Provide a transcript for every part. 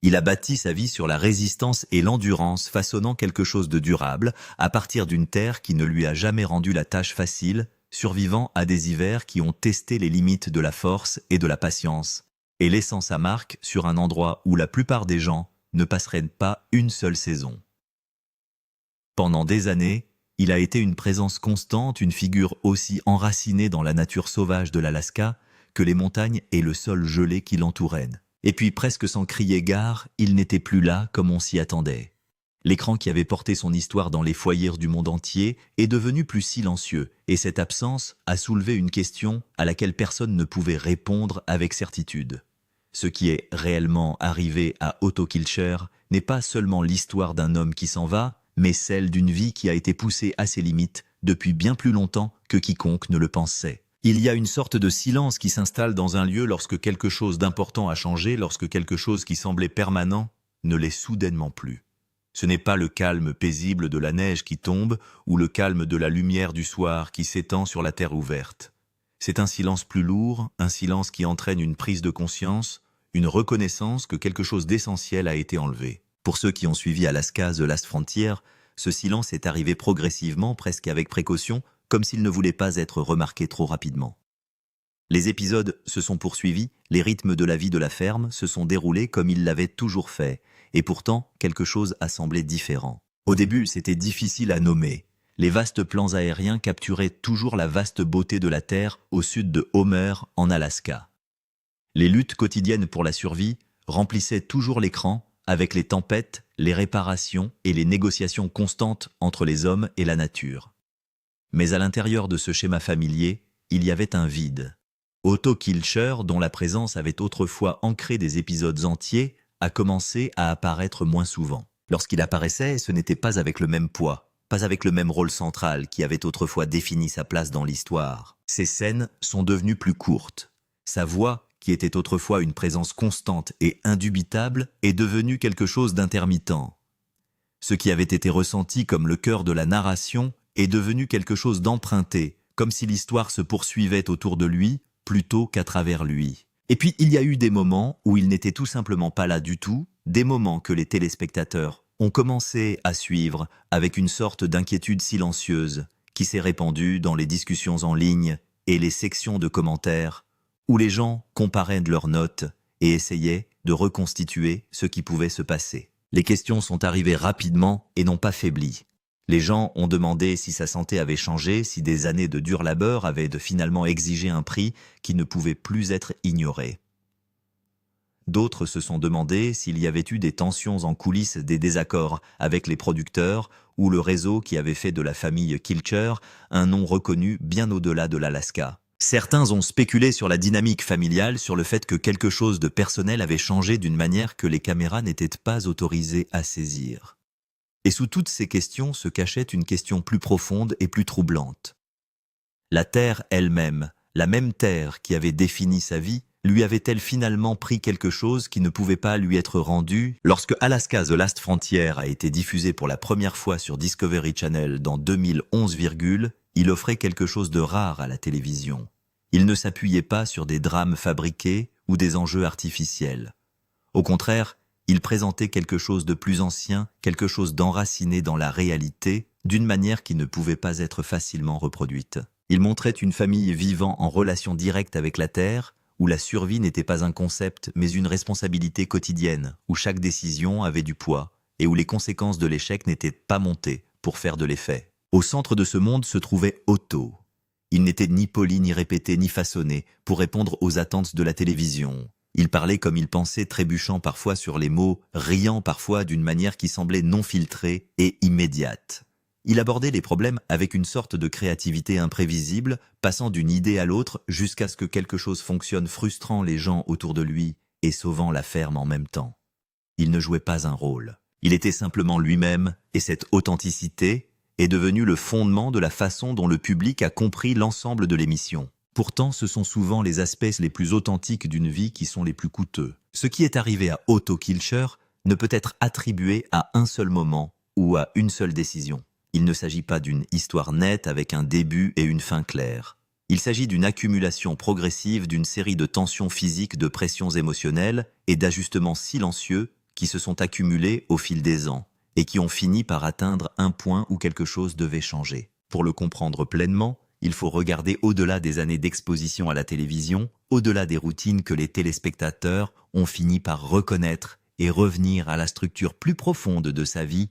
Il a bâti sa vie sur la résistance et l'endurance, façonnant quelque chose de durable à partir d'une terre qui ne lui a jamais rendu la tâche facile, survivant à des hivers qui ont testé les limites de la force et de la patience, et laissant sa marque sur un endroit où la plupart des gens ne passeraient pas une seule saison. Pendant des années, il a été une présence constante, une figure aussi enracinée dans la nature sauvage de l'Alaska que les montagnes et le sol gelé qui l'entouraient. Et puis, presque sans crier gare, il n'était plus là comme on s'y attendait. L'écran qui avait porté son histoire dans les foyers du monde entier est devenu plus silencieux, et cette absence a soulevé une question à laquelle personne ne pouvait répondre avec certitude. Ce qui est réellement arrivé à Otto Kilcher n'est pas seulement l'histoire d'un homme qui s'en va, mais celle d'une vie qui a été poussée à ses limites depuis bien plus longtemps que quiconque ne le pensait. Il y a une sorte de silence qui s'installe dans un lieu lorsque quelque chose d'important a changé, lorsque quelque chose qui semblait permanent ne l'est soudainement plus. Ce n'est pas le calme paisible de la neige qui tombe ou le calme de la lumière du soir qui s'étend sur la terre ouverte. C'est un silence plus lourd, un silence qui entraîne une prise de conscience, une reconnaissance que quelque chose d'essentiel a été enlevé. Pour ceux qui ont suivi Alaska The Last Frontier, ce silence est arrivé progressivement, presque avec précaution, comme s'il ne voulait pas être remarqué trop rapidement. Les épisodes se sont poursuivis, les rythmes de la vie de la ferme se sont déroulés comme ils l'avaient toujours fait, et pourtant quelque chose a semblé différent. Au début, c'était difficile à nommer. Les vastes plans aériens capturaient toujours la vaste beauté de la Terre au sud de Homer, en Alaska. Les luttes quotidiennes pour la survie remplissaient toujours l'écran avec les tempêtes, les réparations et les négociations constantes entre les hommes et la nature. Mais à l'intérieur de ce schéma familier, il y avait un vide. Otto Kilcher, dont la présence avait autrefois ancré des épisodes entiers, a commencé à apparaître moins souvent. Lorsqu'il apparaissait, ce n'était pas avec le même poids, pas avec le même rôle central qui avait autrefois défini sa place dans l'histoire. Ces scènes sont devenues plus courtes. Sa voix, qui était autrefois une présence constante et indubitable, est devenue quelque chose d'intermittent. Ce qui avait été ressenti comme le cœur de la narration est devenu quelque chose d'emprunté, comme si l'histoire se poursuivait autour de lui plutôt qu'à travers lui. Et puis il y a eu des moments où il n'était tout simplement pas là du tout, des moments que les téléspectateurs ont commencé à suivre avec une sorte d'inquiétude silencieuse qui s'est répandue dans les discussions en ligne et les sections de commentaires où les gens comparaient leurs notes et essayaient de reconstituer ce qui pouvait se passer. Les questions sont arrivées rapidement et n'ont pas faibli. Les gens ont demandé si sa santé avait changé, si des années de dur labeur avaient finalement exigé un prix qui ne pouvait plus être ignoré. D'autres se sont demandé s'il y avait eu des tensions en coulisses, des désaccords avec les producteurs ou le réseau qui avait fait de la famille Kilcher un nom reconnu bien au-delà de l'Alaska. Certains ont spéculé sur la dynamique familiale, sur le fait que quelque chose de personnel avait changé d'une manière que les caméras n'étaient pas autorisées à saisir. Et sous toutes ces questions se cachait une question plus profonde et plus troublante. La Terre elle-même, la même Terre qui avait défini sa vie, lui avait-elle finalement pris quelque chose qui ne pouvait pas lui être rendu? Lorsque Alaska The Last Frontier a été diffusé pour la première fois sur Discovery Channel dans 2011, il offrait quelque chose de rare à la télévision. Il ne s'appuyait pas sur des drames fabriqués ou des enjeux artificiels. Au contraire, il présentait quelque chose de plus ancien, quelque chose d'enraciné dans la réalité, d'une manière qui ne pouvait pas être facilement reproduite. Il montrait une famille vivant en relation directe avec la Terre, où la survie n'était pas un concept, mais une responsabilité quotidienne, où chaque décision avait du poids, et où les conséquences de l'échec n'étaient pas montées pour faire de l'effet. Au centre de ce monde se trouvait Otto. Il n'était ni poli, ni répété, ni façonné, pour répondre aux attentes de la télévision. Il parlait comme il pensait, trébuchant parfois sur les mots, riant parfois d'une manière qui semblait non filtrée et immédiate. Il abordait les problèmes avec une sorte de créativité imprévisible, passant d'une idée à l'autre jusqu'à ce que quelque chose fonctionne, frustrant les gens autour de lui et sauvant la ferme en même temps. Il ne jouait pas un rôle. Il était simplement lui-même, et cette authenticité est devenue le fondement de la façon dont le public a compris l'ensemble de l'émission. Pourtant, ce sont souvent les aspects les plus authentiques d'une vie qui sont les plus coûteux. Ce qui est arrivé à Otto Kilcher ne peut être attribué à un seul moment ou à une seule décision. Il ne s'agit pas d'une histoire nette avec un début et une fin claire. Il s'agit d'une accumulation progressive d'une série de tensions physiques, de pressions émotionnelles et d'ajustements silencieux qui se sont accumulés au fil des ans et qui ont fini par atteindre un point où quelque chose devait changer. Pour le comprendre pleinement, il faut regarder au-delà des années d'exposition à la télévision, au-delà des routines que les téléspectateurs ont fini par reconnaître et revenir à la structure plus profonde de sa vie,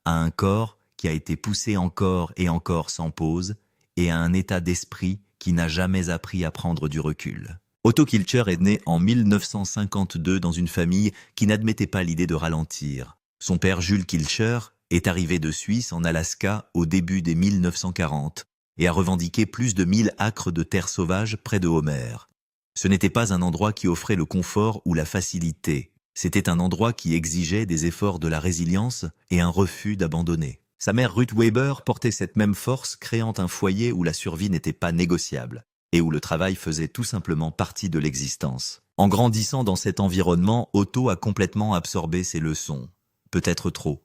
à un corps qui a été poussé encore et encore sans pause, et à un état d'esprit qui n'a jamais appris à prendre du recul. Otto Kilcher est né en 1952 dans une famille qui n'admettait pas l'idée de ralentir. Son père Jules Kilcher est arrivé de Suisse en Alaska au début des 1940 et a revendiqué plus de 1000 acres de terre sauvage près de Homer. Ce n'était pas un endroit qui offrait le confort ou la facilité. C'était un endroit qui exigeait des efforts de la résilience et un refus d'abandonner. Sa mère Ruth Weber portait cette même force, créant un foyer où la survie n'était pas négociable et où le travail faisait tout simplement partie de l'existence. En grandissant dans cet environnement, Otto a complètement absorbé ses leçons. Peut-être trop.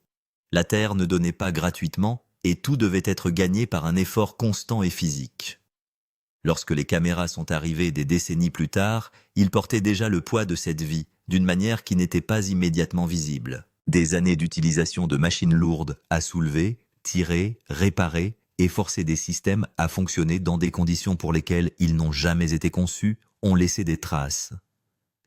La terre ne donnait pas gratuitement et tout devait être gagné par un effort constant et physique. Lorsque les caméras sont arrivées des décennies plus tard, il portait déjà le poids de cette vie, d'une manière qui n'était pas immédiatement visible. Des années d'utilisation de machines lourdes à soulever, tirer, réparer et forcer des systèmes à fonctionner dans des conditions pour lesquelles ils n'ont jamais été conçus ont laissé des traces.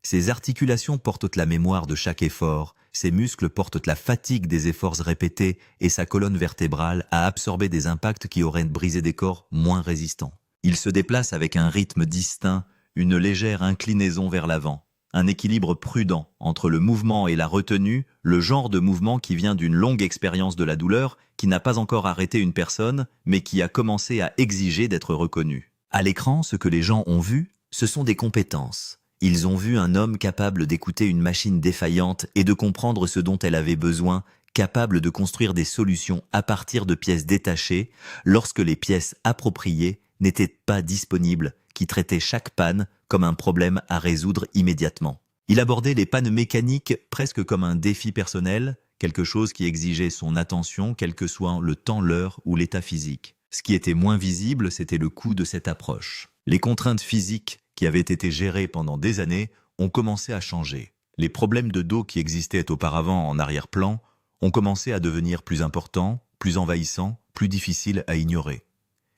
Ses articulations portent la mémoire de chaque effort, ses muscles portent la fatigue des efforts répétés et sa colonne vertébrale a absorbé des impacts qui auraient brisé des corps moins résistants. Il se déplace avec un rythme distinct, une légère inclinaison vers l'avant, un équilibre prudent entre le mouvement et la retenue, le genre de mouvement qui vient d'une longue expérience de la douleur, qui n'a pas encore arrêté une personne, mais qui a commencé à exiger d'être reconnue. À l'écran, ce que les gens ont vu, ce sont des compétences. Ils ont vu un homme capable d'écouter une machine défaillante et de comprendre ce dont elle avait besoin, capable de construire des solutions à partir de pièces détachées, lorsque les pièces appropriées n'étaient pas disponibles, qui traitaient chaque panne comme un problème à résoudre immédiatement. Il abordait les pannes mécaniques presque comme un défi personnel, quelque chose qui exigeait son attention, quel que soit le temps, l'heure ou l'état physique. Ce qui était moins visible, c'était le coût de cette approche. Les contraintes physiques qui avaient été gérées pendant des années ont commencé à changer. Les problèmes de dos qui existaient auparavant en arrière-plan ont commencé à devenir plus importants, plus envahissants, plus difficiles à ignorer.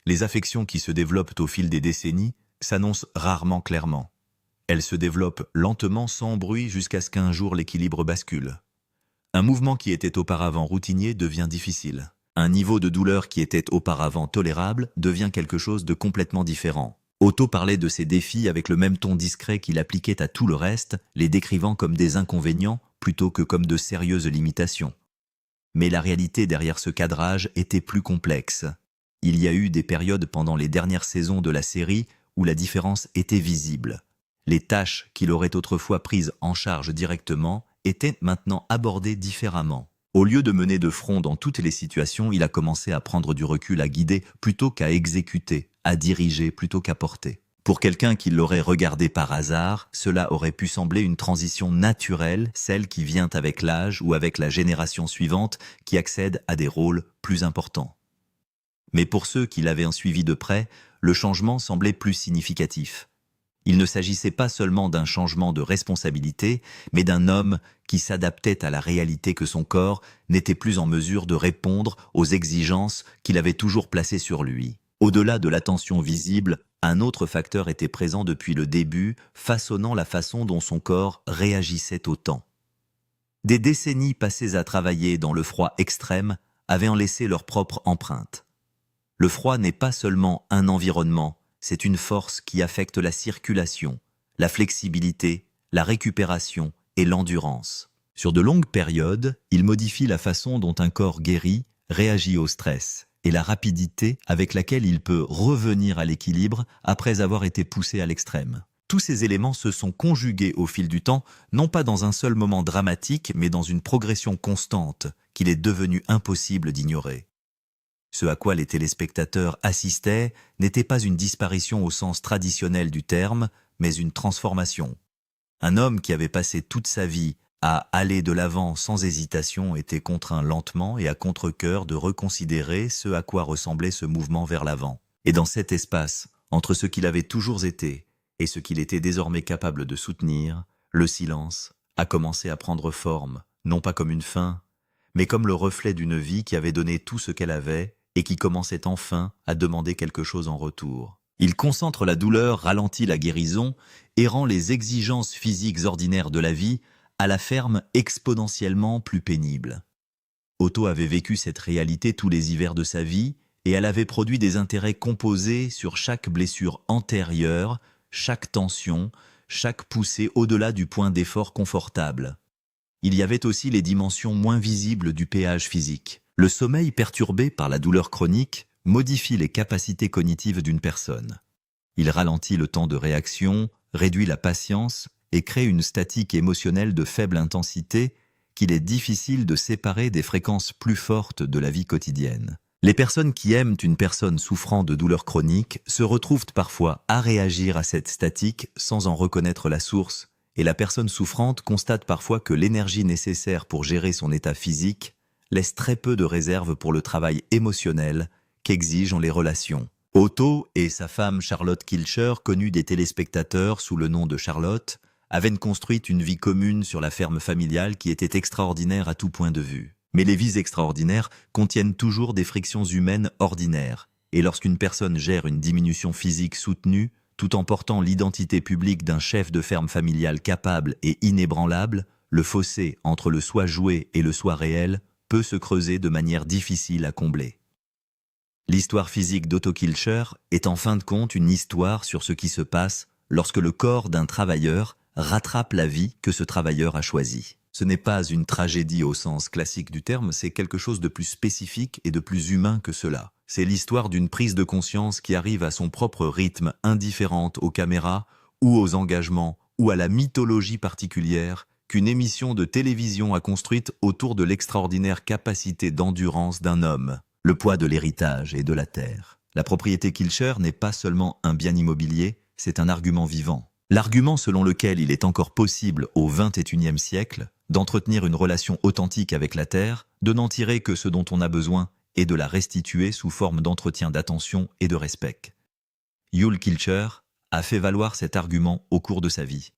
Les affections qui se développent au fil des décennies s'annoncent rarement clairement. Elles se développent lentement sans bruit jusqu'à ce qu'un jour l'équilibre bascule. Un mouvement qui était auparavant routinier devient difficile. Un niveau de douleur qui était auparavant tolérable devient quelque chose de complètement différent. Otto parlait de ces défis avec le même ton discret qu'il appliquait à tout le reste, les décrivant comme des inconvénients plutôt que comme de sérieuses limitations. Mais la réalité derrière ce cadrage était plus complexe. Il y a eu des périodes pendant les dernières saisons de la série où la différence était visible. Les tâches qu'il aurait autrefois prises en charge directement étaient maintenant abordées différemment. Au lieu de mener de front dans toutes les situations, il a commencé à prendre du recul, à guider plutôt qu'à exécuter, à diriger plutôt qu'à porter. Pour quelqu'un qui l'aurait regardé par hasard, cela aurait pu sembler une transition naturelle, celle qui vient avec l'âge ou avec la génération suivante qui accède à des rôles plus importants. Mais pour ceux qui l'avaient suivi de près, le changement semblait plus significatif. Il ne s'agissait pas seulement d'un changement de responsabilité, mais d'un homme qui s'adaptait à la réalité que son corps n'était plus en mesure de répondre aux exigences qu'il avait toujours placées sur lui. Au-delà de l'attention visible, un autre facteur était présent depuis le début, façonnant la façon dont son corps réagissait au temps. Des décennies passées à travailler dans le froid extrême avaient en laissé leur propre empreinte. Le froid n'est pas seulement un environnement, c'est une force qui affecte la circulation, la flexibilité, la récupération et l'endurance. Sur de longues périodes, il modifie la façon dont un corps guéri réagit au stress et la rapidité avec laquelle il peut revenir à l'équilibre après avoir été poussé à l'extrême. Tous ces éléments se sont conjugués au fil du temps, non pas dans un seul moment dramatique, mais dans une progression constante qu'il est devenu impossible d'ignorer. Ce à quoi les téléspectateurs assistaient n'était pas une disparition au sens traditionnel du terme, mais une transformation. Un homme qui avait passé toute sa vie à aller de l'avant sans hésitation était contraint lentement et à contre-cœur de reconsidérer ce à quoi ressemblait ce mouvement vers l'avant. Et dans cet espace, entre ce qu'il avait toujours été et ce qu'il était désormais capable de soutenir, le silence a commencé à prendre forme, non pas comme une fin, mais comme le reflet d'une vie qui avait donné tout ce qu'elle avait et qui commençait enfin à demander quelque chose en retour. Il concentre la douleur, ralentit la guérison et rend les exigences physiques ordinaires de la vie à la ferme exponentiellement plus pénibles. Otto avait vécu cette réalité tous les hivers de sa vie et elle avait produit des intérêts composés sur chaque blessure antérieure, chaque tension, chaque poussée au-delà du point d'effort confortable. Il y avait aussi les dimensions moins visibles du péage physique. Le sommeil perturbé par la douleur chronique modifie les capacités cognitives d'une personne. Il ralentit le temps de réaction, réduit la patience et crée une statique émotionnelle de faible intensité qu'il est difficile de séparer des fréquences plus fortes de la vie quotidienne. Les personnes qui aiment une personne souffrant de douleurs chroniques se retrouvent parfois à réagir à cette statique sans en reconnaître la source, et la personne souffrante constate parfois que l'énergie nécessaire pour gérer son état physique laisse très peu de réserve pour le travail émotionnel qu'exigent les relations. Otto et sa femme Charlotte Kilcher, connue des téléspectateurs sous le nom de Charlotte, avaient construit une vie commune sur la ferme familiale qui était extraordinaire à tout point de vue. Mais les vies extraordinaires contiennent toujours des frictions humaines ordinaires, et lorsqu'une personne gère une diminution physique soutenue, tout en portant l'identité publique d'un chef de ferme familiale capable et inébranlable, le fossé entre le soi joué et le soi réel peut se creuser de manière difficile à combler. L'histoire physique d'Otto Kilcher est en fin de compte une histoire sur ce qui se passe lorsque le corps d'un travailleur rattrape la vie que ce travailleur a choisie. Ce n'est pas une tragédie au sens classique du terme, c'est quelque chose de plus spécifique et de plus humain que cela. C'est l'histoire d'une prise de conscience qui arrive à son propre rythme, indifférente aux caméras ou aux engagements ou à la mythologie particulière qu'une émission de télévision a construite autour de l'extraordinaire capacité d'endurance d'un homme, le poids de l'héritage et de la terre. La propriété Kilcher n'est pas seulement un bien immobilier, c'est un argument vivant. L'argument selon lequel il est encore possible au XXIe siècle d'entretenir une relation authentique avec la terre, de n'en tirer que ce dont on a besoin et de la restituer sous forme d'entretien d'attention et de respect. Yule Kilcher a fait valoir cet argument au cours de sa vie.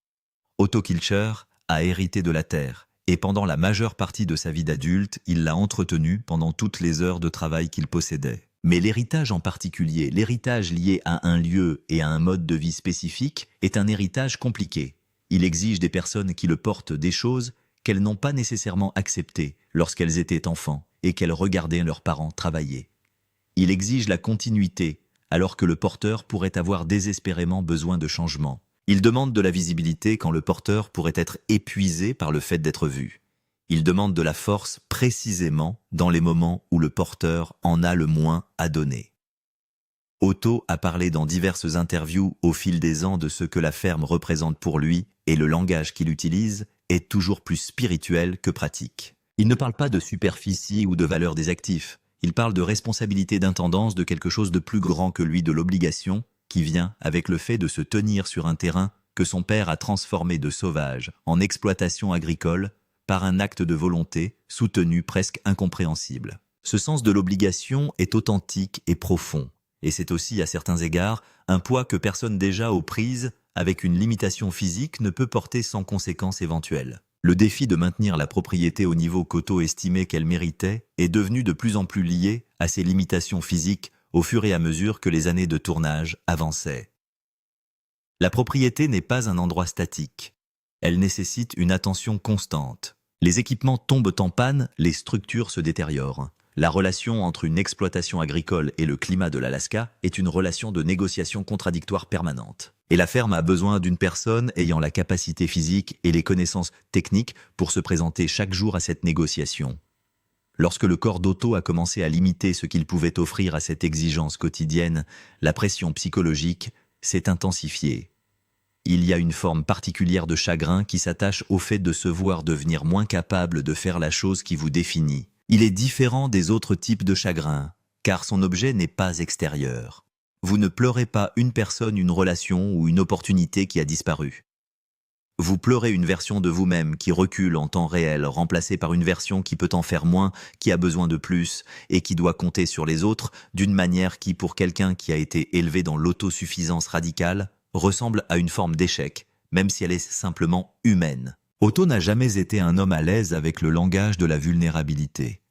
Otto Kilcher a hérité de la terre et pendant la majeure partie de sa vie d'adulte, il l'a entretenue pendant toutes les heures de travail qu'il possédait. Mais l'héritage en particulier, l'héritage lié à un lieu et à un mode de vie spécifique, est un héritage compliqué. Il exige des personnes qui le portent des choses qu'elles n'ont pas nécessairement acceptées lorsqu'elles étaient enfants et qu'elles regardaient leurs parents travailler. Il exige la continuité, alors que le porteur pourrait avoir désespérément besoin de changement. Il demande de la visibilité quand le porteur pourrait être épuisé par le fait d'être vu. Il demande de la force précisément dans les moments où le porteur en a le moins à donner. Otto a parlé dans diverses interviews au fil des ans de ce que la ferme représente pour lui et le langage qu'il utilise est toujours plus spirituel que pratique. Il ne parle pas de superficie ou de valeur des actifs. Il parle de responsabilité d'intendance de quelque chose de plus grand que lui, de l'obligation qui vient avec le fait de se tenir sur un terrain que son père a transformé de sauvage en exploitation agricole par un acte de volonté soutenu presque incompréhensible. Ce sens de l'obligation est authentique et profond, et c'est aussi à certains égards un poids que personne déjà aux prises avec une limitation physique ne peut porter sans conséquences éventuelles. Le défi de maintenir la propriété au niveau qu'Otto estimait qu'elle méritait est devenu de plus en plus lié à ses limitations physiques au fur et à mesure que les années de tournage avançaient. La propriété n'est pas un endroit statique. Elle nécessite une attention constante. Les équipements tombent en panne, les structures se détériorent. La relation entre une exploitation agricole et le climat de l'Alaska est une relation de négociation contradictoire permanente. Et la ferme a besoin d'une personne ayant la capacité physique et les connaissances techniques pour se présenter chaque jour à cette négociation. Lorsque le corps d'Otto a commencé à limiter ce qu'il pouvait offrir à cette exigence quotidienne, la pression psychologique s'est intensifiée. Il y a une forme particulière de chagrin qui s'attache au fait de se voir devenir moins capable de faire la chose qui vous définit. Il est différent des autres types de chagrin, car son objet n'est pas extérieur. Vous ne pleurez pas une personne, une relation ou une opportunité qui a disparu. Vous pleurez une version de vous-même qui recule en temps réel, remplacée par une version qui peut en faire moins, qui a besoin de plus et qui doit compter sur les autres d'une manière qui, pour quelqu'un qui a été élevé dans l'autosuffisance radicale, ressemble à une forme d'échec, même si elle est simplement humaine. Otto n'a jamais été un homme à l'aise avec le langage de la vulnérabilité.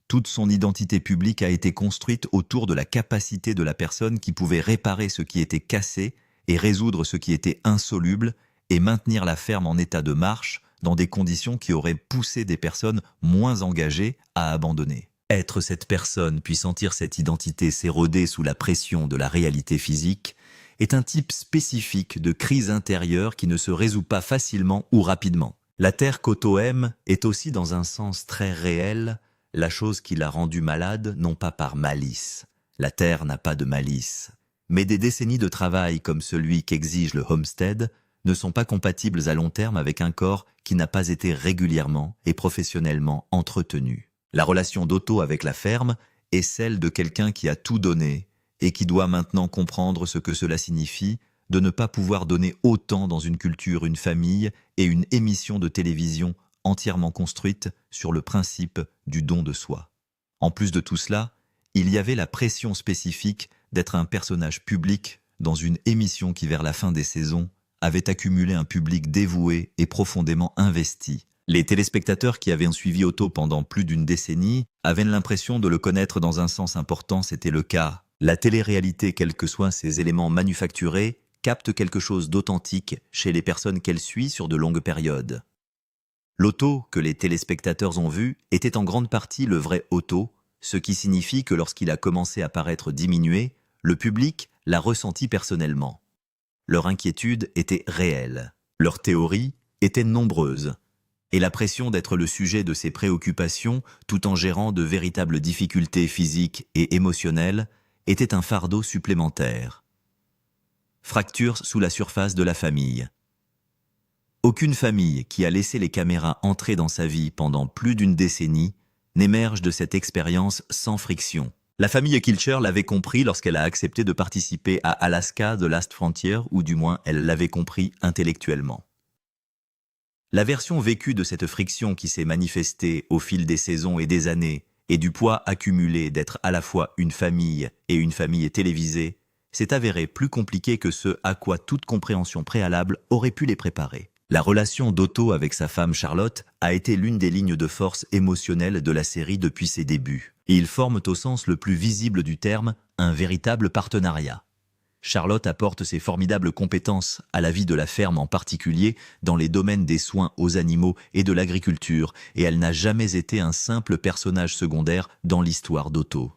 Toute son identité publique a été construite autour de la capacité de la personne qui pouvait réparer ce qui était cassé et résoudre ce qui était insoluble et maintenir la ferme en état de marche dans des conditions qui auraient poussé des personnes moins engagées à abandonner. Être cette personne puis sentir cette identité s'éroder sous la pression de la réalité physique est un type spécifique de crise intérieure qui ne se résout pas facilement ou rapidement. La terre qu'Otto aime est aussi dans un sens très réel la chose qui l'a rendu malade, non pas par malice. La terre n'a pas de malice. Mais des décennies de travail comme celui qu'exige le homestead ne sont pas compatibles à long terme avec un corps qui n'a pas été régulièrement et professionnellement entretenu. La relation d'Otto avec la ferme est celle de quelqu'un qui a tout donné et qui doit maintenant comprendre ce que cela signifie de ne pas pouvoir donner autant dans une culture, une famille et une émission de télévision entièrement construite sur le principe du don de soi. En plus de tout cela, il y avait la pression spécifique d'être un personnage public dans une émission qui, vers la fin des saisons, avait accumulé un public dévoué et profondément investi. Les téléspectateurs qui avaient suivi Otto pendant plus d'une décennie avaient l'impression de le connaître dans un sens important, c'était le cas. La télé-réalité, quels que soient ses éléments manufacturés, capte quelque chose d'authentique chez les personnes qu'elle suit sur de longues périodes. L'Otto que les téléspectateurs ont vu était en grande partie le vrai Otto, ce qui signifie que lorsqu'il a commencé à paraître diminué, le public l'a ressenti personnellement. Leur inquiétude était réelle, leurs théories étaient nombreuses, et la pression d'être le sujet de ses préoccupations tout en gérant de véritables difficultés physiques et émotionnelles était un fardeau supplémentaire. Fracture sous la surface de la famille. Aucune famille qui a laissé les caméras entrer dans sa vie pendant plus d'une décennie n'émerge de cette expérience sans friction. La famille Kilcher l'avait compris lorsqu'elle a accepté de participer à Alaska The Last Frontier, ou du moins elle l'avait compris intellectuellement. La version vécue de cette friction qui s'est manifestée au fil des saisons et des années et du poids accumulé d'être à la fois une famille et une famille télévisée s'est avérée plus compliquée que ce à quoi toute compréhension préalable aurait pu les préparer. La relation d'Otto avec sa femme Charlotte a été l'une des lignes de force émotionnelle de la série depuis ses débuts. Et ils forment au sens le plus visible du terme un véritable partenariat. Charlotte apporte ses formidables compétences à la vie de la ferme, en particulier dans les domaines des soins aux animaux et de l'agriculture, et elle n'a jamais été un simple personnage secondaire dans l'histoire d'Otto.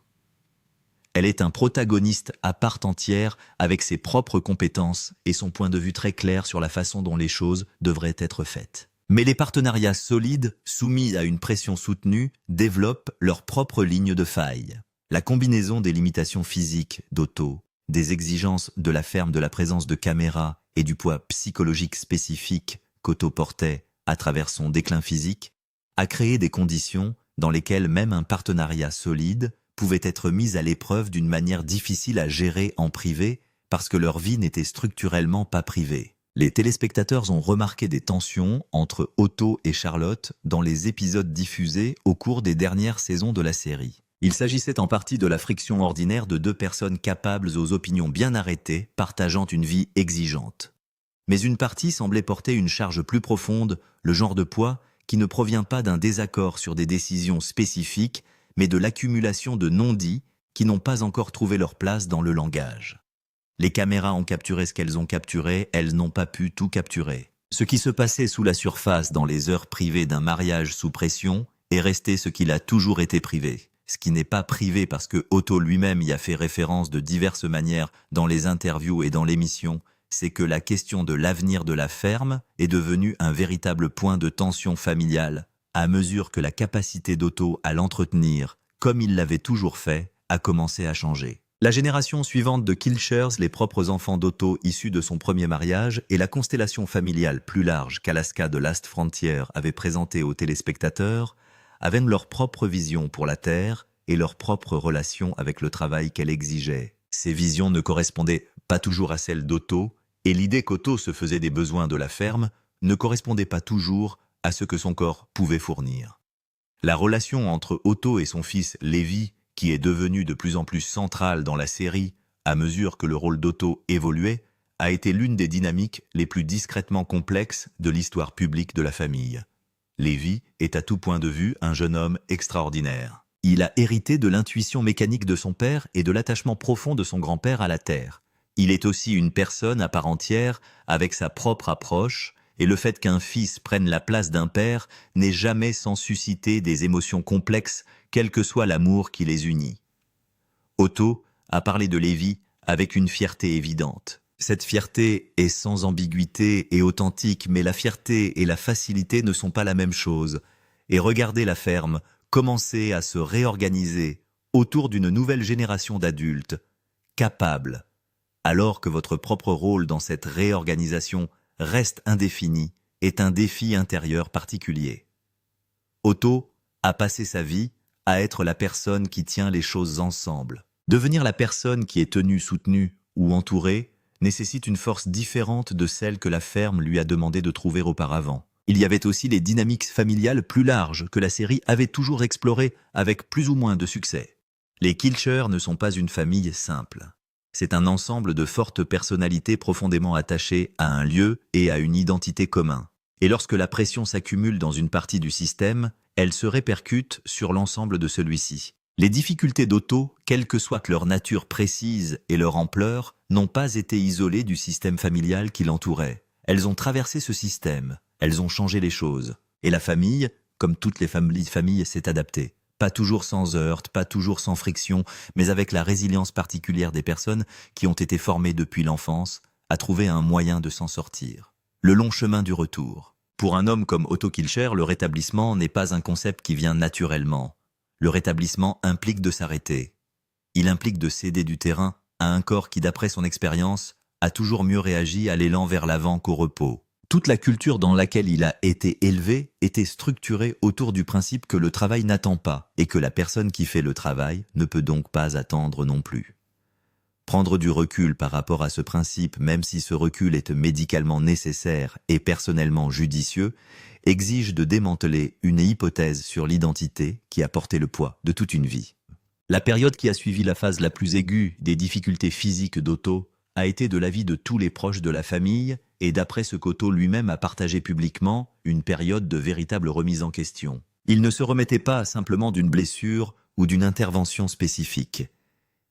Elle est un protagoniste à part entière avec ses propres compétences et son point de vue très clair sur la façon dont les choses devraient être faites. Mais les partenariats solides, soumis à une pression soutenue, développent leur propre ligne de faille. La combinaison des limitations physiques d'Otto, des exigences de la ferme de la présence de caméras et du poids psychologique spécifique qu'Otto portait à travers son déclin physique, a créé des conditions dans lesquelles même un partenariat solide pouvaient être mises à l'épreuve d'une manière difficile à gérer en privé parce que leur vie n'était structurellement pas privée. Les téléspectateurs ont remarqué des tensions entre Otto et Charlotte dans les épisodes diffusés au cours des dernières saisons de la série. Il s'agissait en partie de la friction ordinaire de deux personnes capables aux opinions bien arrêtées, partageant une vie exigeante. Mais une partie semblait porter une charge plus profonde, le genre de poids qui ne provient pas d'un désaccord sur des décisions spécifiques, mais de l'accumulation de non-dits qui n'ont pas encore trouvé leur place dans le langage. Les caméras ont capturé ce qu'elles ont capturé, elles n'ont pas pu tout capturer. Ce qui se passait sous la surface dans les heures privées d'un mariage sous pression est resté ce qu'il a toujours été privé. Ce qui n'est pas privé parce que Otto lui-même y a fait référence de diverses manières dans les interviews et dans l'émission, c'est que la question de l'avenir de la ferme est devenue un véritable point de tension familiale, à mesure que la capacité d'Otto à l'entretenir, comme il l'avait toujours fait, a commencé à changer. La génération suivante de Kilchers, les propres enfants d'Otto issus de son premier mariage, et la constellation familiale plus large qu'Alaska de Last Frontier avait présentée aux téléspectateurs, avaient leur propre vision pour la Terre et leur propre relation avec le travail qu'elle exigeait. Ces visions ne correspondaient pas toujours à celles d'Otto, et l'idée qu'Otto se faisait des besoins de la ferme ne correspondait pas toujours à ce que son corps pouvait fournir. La relation entre Otto et son fils Lévi, qui est devenue de plus en plus centrale dans la série à mesure que le rôle d'Otto évoluait, a été l'une des dynamiques les plus discrètement complexes de l'histoire publique de la famille. Lévi est à tout point de vue un jeune homme extraordinaire. Il a hérité de l'intuition mécanique de son père et de l'attachement profond de son grand-père à la terre. Il est aussi une personne à part entière, avec sa propre approche, et le fait qu'un fils prenne la place d'un père n'est jamais sans susciter des émotions complexes, quel que soit l'amour qui les unit. Otto a parlé de Lévi avec une fierté évidente. Cette fierté est sans ambiguïté et authentique, mais la fierté et la facilité ne sont pas la même chose. Et regardez la ferme commencer à se réorganiser autour d'une nouvelle génération d'adultes, capables, alors que votre propre rôle dans cette réorganisation reste indéfini, est un défi intérieur particulier. Otto a passé sa vie à être la personne qui tient les choses ensemble. Devenir la personne qui est tenue, soutenue ou entourée nécessite une force différente de celle que la ferme lui a demandé de trouver auparavant. Il y avait aussi les dynamiques familiales plus larges que la série avait toujours explorées avec plus ou moins de succès. Les Kilcher ne sont pas une famille simple. C'est un ensemble de fortes personnalités profondément attachées à un lieu et à une identité commune. Et lorsque la pression s'accumule dans une partie du système, elle se répercute sur l'ensemble de celui-ci. Les difficultés d'Otto, quelle que soit leur nature précise et leur ampleur, n'ont pas été isolées du système familial qui l'entourait. Elles ont traversé ce système, elles ont changé les choses. Et la famille, comme toutes les familles, s'est adaptée. Pas toujours sans heurts, pas toujours sans friction, mais avec la résilience particulière des personnes qui ont été formées depuis l'enfance à trouver un moyen de s'en sortir. Le long chemin du retour. Pour un homme comme Otto Kilcher, le rétablissement n'est pas un concept qui vient naturellement. Le rétablissement implique de s'arrêter. Il implique de céder du terrain à un corps qui, d'après son expérience, a toujours mieux réagi à l'élan vers l'avant qu'au repos. Toute la culture dans laquelle il a été élevé était structurée autour du principe que le travail n'attend pas et que la personne qui fait le travail ne peut donc pas attendre non plus. Prendre du recul par rapport à ce principe, même si ce recul est médicalement nécessaire et personnellement judicieux, exige de démanteler une hypothèse sur l'identité qui a porté le poids de toute une vie. La période qui a suivi la phase la plus aiguë des difficultés physiques d'Otto a été de l'avis de tous les proches de la famille et d'après ce qu'Otto lui-même a partagé publiquement, une période de véritable remise en question. Il ne se remettait pas simplement d'une blessure ou d'une intervention spécifique.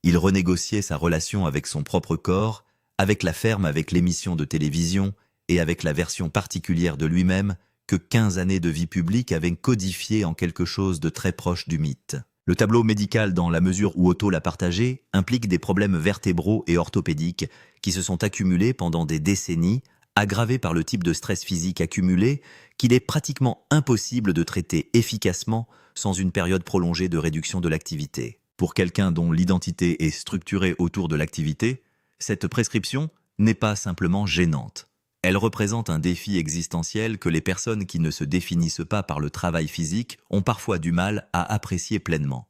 Il renégociait sa relation avec son propre corps, avec la ferme, avec l'émission de télévision et avec la version particulière de lui-même que 15 années de vie publique avaient codifié en quelque chose de très proche du mythe. Le tableau médical, dans la mesure où Otto l'a partagé, implique des problèmes vertébraux et orthopédiques qui se sont accumulés pendant des décennies, aggravés par le type de stress physique accumulé qu'il est pratiquement impossible de traiter efficacement sans une période prolongée de réduction de l'activité. Pour quelqu'un dont l'identité est structurée autour de l'activité, cette prescription n'est pas simplement gênante. Elle représente un défi existentiel que les personnes qui ne se définissent pas par le travail physique ont parfois du mal à apprécier pleinement.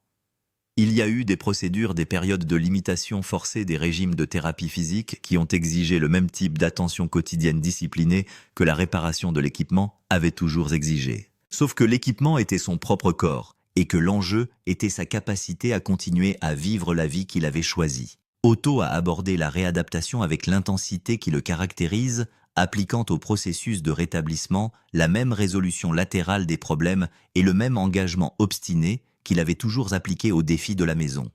Il y a eu des procédures, des périodes de limitation forcée des régimes de thérapie physique qui ont exigé le même type d'attention quotidienne disciplinée que la réparation de l'équipement avait toujours exigé. Sauf que l'équipement était son propre corps et que l'enjeu était sa capacité à continuer à vivre la vie qu'il avait choisie. Otto a abordé la réadaptation avec l'intensité qui le caractérise, appliquant au processus de rétablissement la même résolution latérale des problèmes et le même engagement obstiné qu'il avait toujours appliqué aux défis de la maison.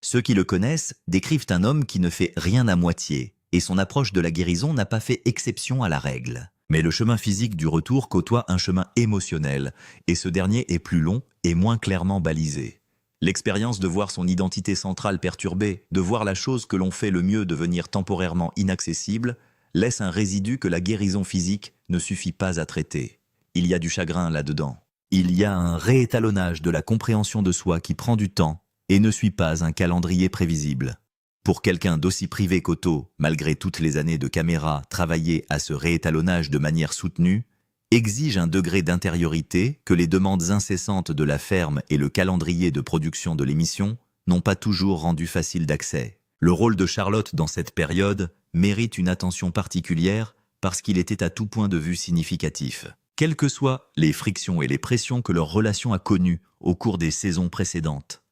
Ceux qui le connaissent décrivent un homme qui ne fait rien à moitié, et son approche de la guérison n'a pas fait exception à la règle. Mais le chemin physique du retour côtoie un chemin émotionnel, et ce dernier est plus long et moins clairement balisé. L'expérience de voir son identité centrale perturbée, de voir la chose que l'on fait le mieux devenir temporairement inaccessible, laisse un résidu que la guérison physique ne suffit pas à traiter. Il y a du chagrin là-dedans. Il y a un réétalonnage de la compréhension de soi qui prend du temps et ne suit pas un calendrier prévisible. Pour quelqu'un d'aussi privé qu'Otto, malgré toutes les années de caméra, travailler à ce réétalonnage de manière soutenue exige un degré d'intériorité que les demandes incessantes de la ferme et le calendrier de production de l'émission n'ont pas toujours rendu facile d'accès. Le rôle de Charlotte dans cette période mérite une attention particulière parce qu'il était à tout point de vue significatif. Quelles que soient les frictions et les pressions que leur relation a connues au cours des saisons précédentes.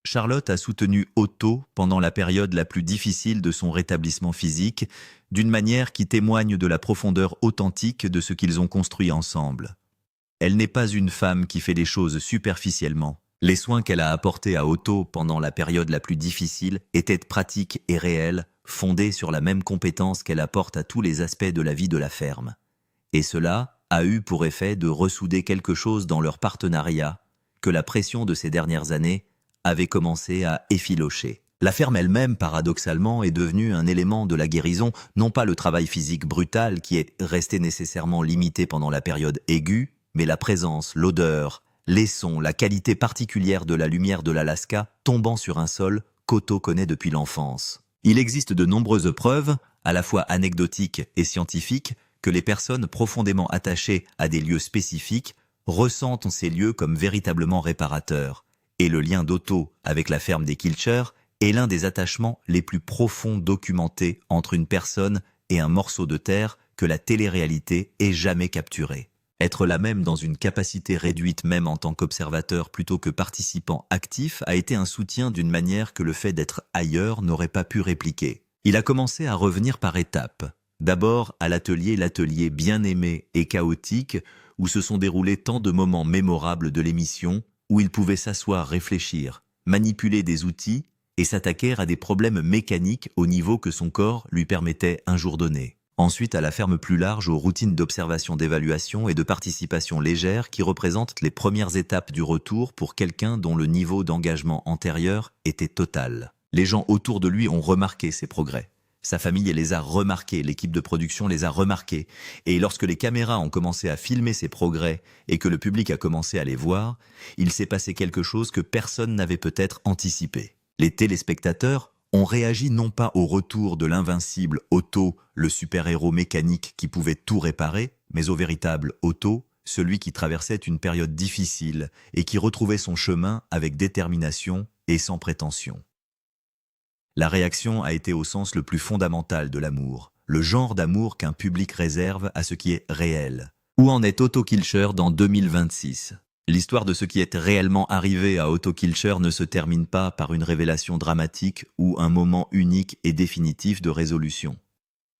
Charlotte a soutenu Otto pendant la période la plus difficile de son rétablissement physique, d'une manière qui témoigne de la profondeur authentique de ce qu'ils ont construit ensemble. Elle n'est pas une femme qui fait les choses superficiellement. Les soins qu'elle a apportés à Otto pendant la période la plus difficile étaient pratiques et réels, fondés sur la même compétence qu'elle apporte à tous les aspects de la vie de la ferme. Et cela a eu pour effet de ressouder quelque chose dans leur partenariat que la pression de ces dernières années avait commencé à effilocher. La ferme elle-même, paradoxalement, est devenue un élément de la guérison, non pas le travail physique brutal qui est resté nécessairement limité pendant la période aiguë, mais la présence, l'odeur, les sons, la qualité particulière de la lumière de l'Alaska tombant sur un sol qu'Otto connaît depuis l'enfance. Il existe de nombreuses preuves, à la fois anecdotiques et scientifiques, que les personnes profondément attachées à des lieux spécifiques ressentent ces lieux comme véritablement réparateurs. Et le lien d'Otto avec la ferme des Kilcher est l'un des attachements les plus profonds documentés entre une personne et un morceau de terre que la télé-réalité ait jamais capturé. Être là même dans une capacité réduite même en tant qu'observateur plutôt que participant actif a été un soutien d'une manière que le fait d'être ailleurs n'aurait pas pu répliquer. Il a commencé à revenir par étapes. D'abord à l'atelier bien aimé et chaotique où se sont déroulés tant de moments mémorables de l'émission où il pouvait s'asseoir, réfléchir, manipuler des outils et s'attaquer à des problèmes mécaniques au niveau que son corps lui permettait un jour donné. Ensuite, à la ferme plus large, aux routines d'observation, d'évaluation et de participation légère qui représentent les premières étapes du retour pour quelqu'un dont le niveau d'engagement antérieur était total. Les gens autour de lui ont remarqué ses progrès. Sa famille les a remarqués, l'équipe de production les a remarqués. Et lorsque les caméras ont commencé à filmer ses progrès et que le public a commencé à les voir, il s'est passé quelque chose que personne n'avait peut-être anticipé. Les téléspectateurs ont réagi non pas au retour de l'invincible Otto, le super-héros mécanique qui pouvait tout réparer, mais au véritable Otto, celui qui traversait une période difficile et qui retrouvait son chemin avec détermination et sans prétention. La réaction a été au sens le plus fondamental de l'amour, le genre d'amour qu'un public réserve à ce qui est réel. Où en est Otto Kilcher dans 2026 ? L'histoire de ce qui est réellement arrivé à Otto Kilcher ne se termine pas par une révélation dramatique ou un moment unique et définitif de résolution.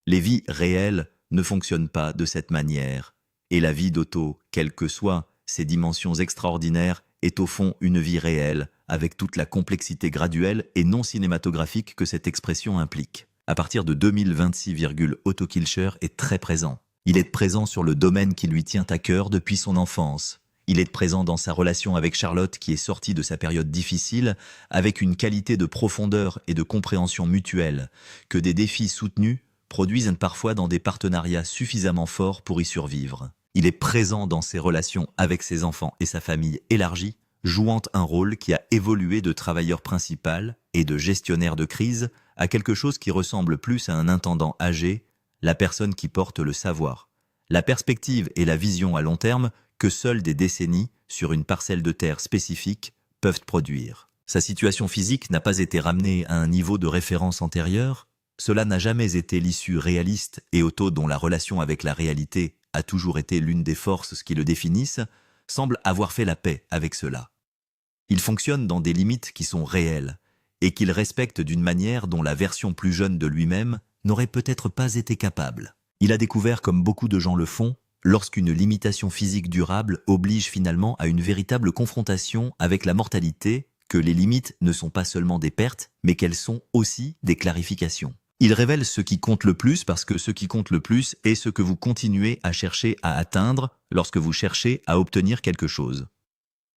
Les vies réelles ne fonctionnent pas de cette manière, et la vie d'Otto, quelles que soient ses dimensions extraordinaires, est au fond une vie réelle, avec toute la complexité graduelle et non cinématographique que cette expression implique. À partir de 2026, Otto Kilcher est très présent. Il est présent sur le domaine qui lui tient à cœur depuis son enfance. Il est présent dans sa relation avec Charlotte qui est sortie de sa période difficile, avec une qualité de profondeur et de compréhension mutuelle, que des défis soutenus produisent parfois dans des partenariats suffisamment forts pour y survivre. Il est présent dans ses relations avec ses enfants et sa famille élargie, jouant un rôle qui a évolué de travailleur principal et de gestionnaire de crise à quelque chose qui ressemble plus à un intendant âgé, la personne qui porte le savoir, la perspective et la vision à long terme que seules des décennies sur une parcelle de terre spécifique peuvent produire. Sa situation physique n'a pas été ramenée à un niveau de référence antérieur, cela n'a jamais été l'issue réaliste et Otto, dont la relation avec la réalité a toujours été l'une des forces qui le définissent, semble avoir fait la paix avec cela. Il fonctionne dans des limites qui sont réelles et qu'il respecte d'une manière dont la version plus jeune de lui-même n'aurait peut-être pas été capable. Il a découvert, comme beaucoup de gens le font, lorsqu'une limitation physique durable oblige finalement à une véritable confrontation avec la mortalité, que les limites ne sont pas seulement des pertes, mais qu'elles sont aussi des clarifications. Il révèle ce qui compte le plus parce que ce qui compte le plus est ce que vous continuez à chercher à atteindre lorsque vous cherchez à obtenir quelque chose.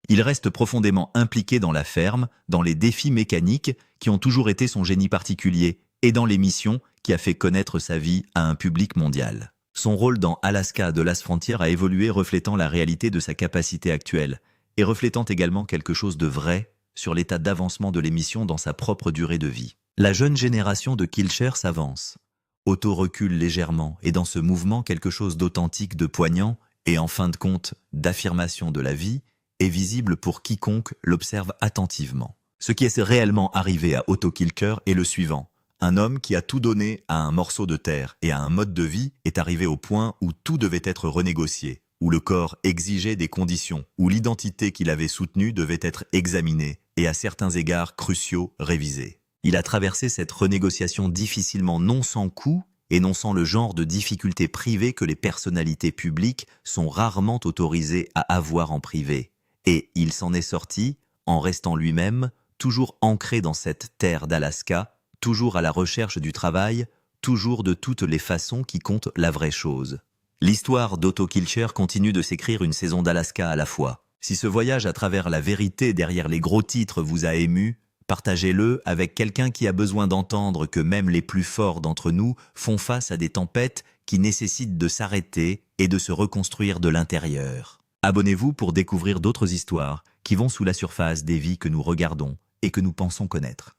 Il reste profondément impliqué dans la ferme, dans les défis mécaniques qui ont toujours été son génie particulier et dans l'émission qui a fait connaître sa vie à un public mondial. Son rôle dans Alaska de Last Frontier a évolué reflétant la réalité de sa capacité actuelle et reflétant également quelque chose de vrai sur l'état d'avancement de l'émission dans sa propre durée de vie. La jeune génération de Kilcher s'avance. Otto recule légèrement et dans ce mouvement quelque chose d'authentique, de poignant et en fin de compte d'affirmation de la vie est visible pour quiconque l'observe attentivement. Ce qui est réellement arrivé à Otto Kilcher est le suivant. Un homme qui a tout donné à un morceau de terre et à un mode de vie est arrivé au point où tout devait être renégocié, où le corps exigeait des conditions, où l'identité qu'il avait soutenue devait être examinée et à certains égards cruciaux révisés. Il a traversé cette renégociation difficilement, non sans coût et non sans le genre de difficultés privées que les personnalités publiques sont rarement autorisées à avoir en privé. Et il s'en est sorti en restant lui-même, toujours ancré dans cette terre d'Alaska, toujours à la recherche du travail, toujours de toutes les façons qui comptent la vraie chose. L'histoire d'Otto Kilcher continue de s'écrire une saison d'Alaska à la fois. Si ce voyage à travers la vérité derrière les gros titres vous a ému, partagez-le avec quelqu'un qui a besoin d'entendre que même les plus forts d'entre nous font face à des tempêtes qui nécessitent de s'arrêter et de se reconstruire de l'intérieur. Abonnez-vous pour découvrir d'autres histoires qui vont sous la surface des vies que nous regardons et que nous pensons connaître.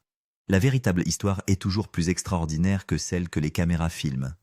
La véritable histoire est toujours plus extraordinaire que celle que les caméras filment.